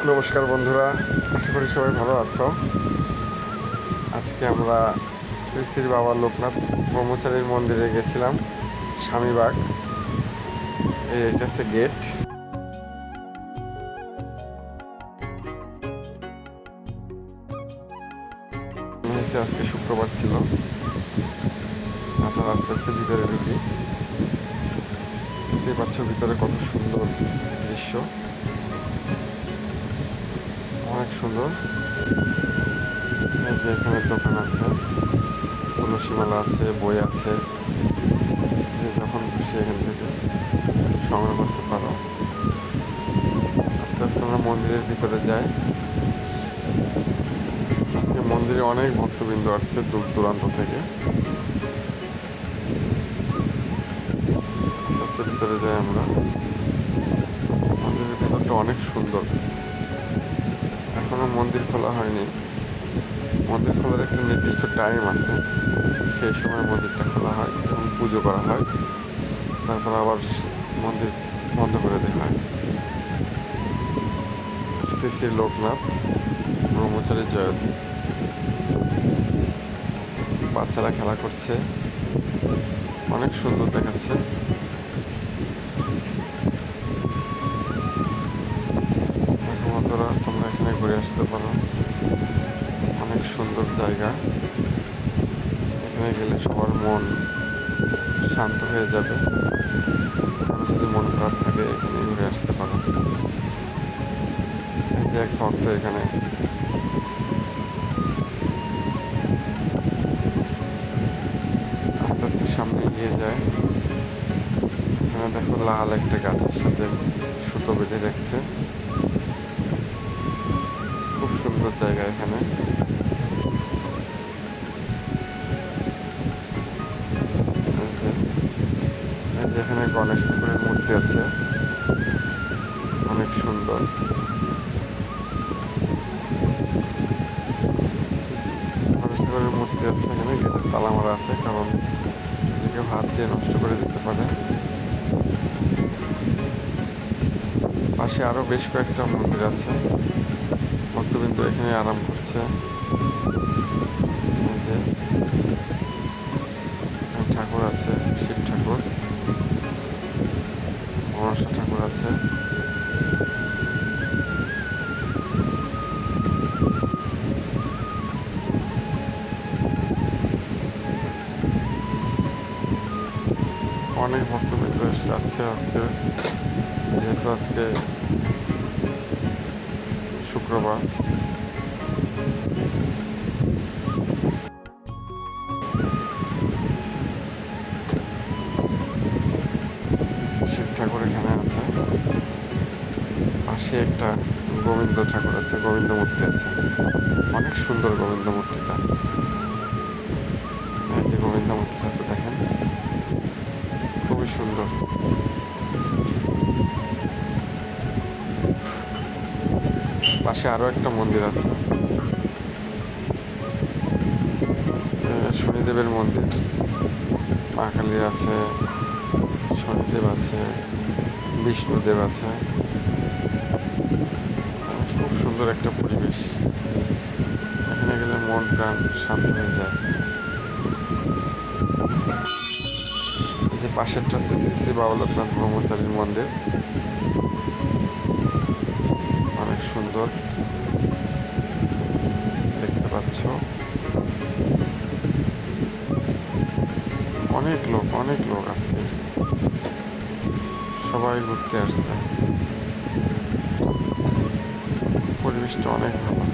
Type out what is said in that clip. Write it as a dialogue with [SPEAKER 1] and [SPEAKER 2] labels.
[SPEAKER 1] নমস্কার বন্ধুরা, আশা করি সবাই ভালো আছো। আজকে আমরা শ্রী শ্রী বাবা লোকনাথ ব্রহ্মচারীর মন্দিরে গেছিলাম, স্বামীবাগ। এটা হচ্ছে গেট। আজকে শুক্রবার ছিল। আমরা আস্তে আস্তে ভিতরে ঢুকি। দেখতে পাচ্ছ ভিতরে কত সুন্দর দৃশ্য, অনেক সুন্দর। এই যে এখানে দোকান আছে, তুলসী মালা আছে, বই আছে, যে যখন খুশি এখান থেকে সংগ্রহ করতে পারো। আস্তে আস্তে আমরা মন্দিরের ভিতরে যাই। আজকে মন্দিরে অনেক ভক্তবৃন্দ আসছে দূর দূরান্ত থেকে। আস্তে আস্তে ভিতরে যাই আমরা। মন্দিরের ভিতরটা অনেক সুন্দর। এখনো মন্দির খোলা হয়নি। মন্দির খোলার একটা নির্দিষ্ট টাইম আছে, সেই সময় মন্দিরটা খোলা হয় এবং পুজো করা হয়। তারপর আবার মন্দির বন্ধ করে দেওয়া হয়। শ্রী শ্রী লোকনাথ ব্রহ্মচারী জয়ন্তী। বাচ্চারা খেলা করছে, অনেক সুন্দর দেখাচ্ছে। বন্ধুরা, তোমরা এখানে ঘুরে আসতে পারো, অনেক সুন্দর জায়গা। এখানে গেলে সবার মন শান্ত হয়ে যাবে। কারো যদি মন খারাপ থাকে এখানে ঘুরে আসতে পারো। এই যে এক ভক্ত এখানে আস্তে আস্তে সামনে এগিয়ে যায়। এখানে দেখো লাল একটা গাছের সাথে সুতো বেঁধে রাখছে। খুব সুন্দর জায়গা এখানে। এখানে গণেশ ঠাকুরের মূর্তি আছে, অনেক সুন্দর। গণেশ ঠাকুরের মূর্তি আছে এখানে। গেটের তালা মারা আছে, কারণ কেউ হাত দিয়ে নষ্ট করে দিতে পারে। পাশে আরো বেশ কয়েকটা মন্দির আছে। ভক্তবিন্দু এখানে আরাম করছে। ঠাকুর আছে, শিব ঠাকুর, মনসা ঠাকুর আছে। অনেক ভক্তবৃন্দ যাচ্ছে আজকে, যেহেতু আজকে শুক্রবার। শিব ঠাকুর এখানে আছে। পাশে একটা গোবিন্দ ঠাকুর আছে, গোবিন্দ মূর্তি আছে, অনেক সুন্দর গোবিন্দ মূর্তিটা। এই যে গোবিন্দ মূর্তিটা তো দেখেন, খুবই সুন্দর। পাশে আরো একটা মন্দির আছে, শনিদেবের মন্দির। মা কালী আছে, শনিদেব আছে, বিষ্ণুদেব আছে। খুব সুন্দর একটা পরিবেশ। এখানে গেলে মন প্রাণ শান্ত হয়ে যায়। যে পাশেরটা হচ্ছে শ্রী শ্রী বাবা লোকনাথ ব্রহ্মচারীর মন্দির, অনেক সুন্দর দেখতে পাচ্ছ। অনেক লোক আজকে, সবাই ঘুরতে আসছে। পরিবেশটা অনেক ভালো।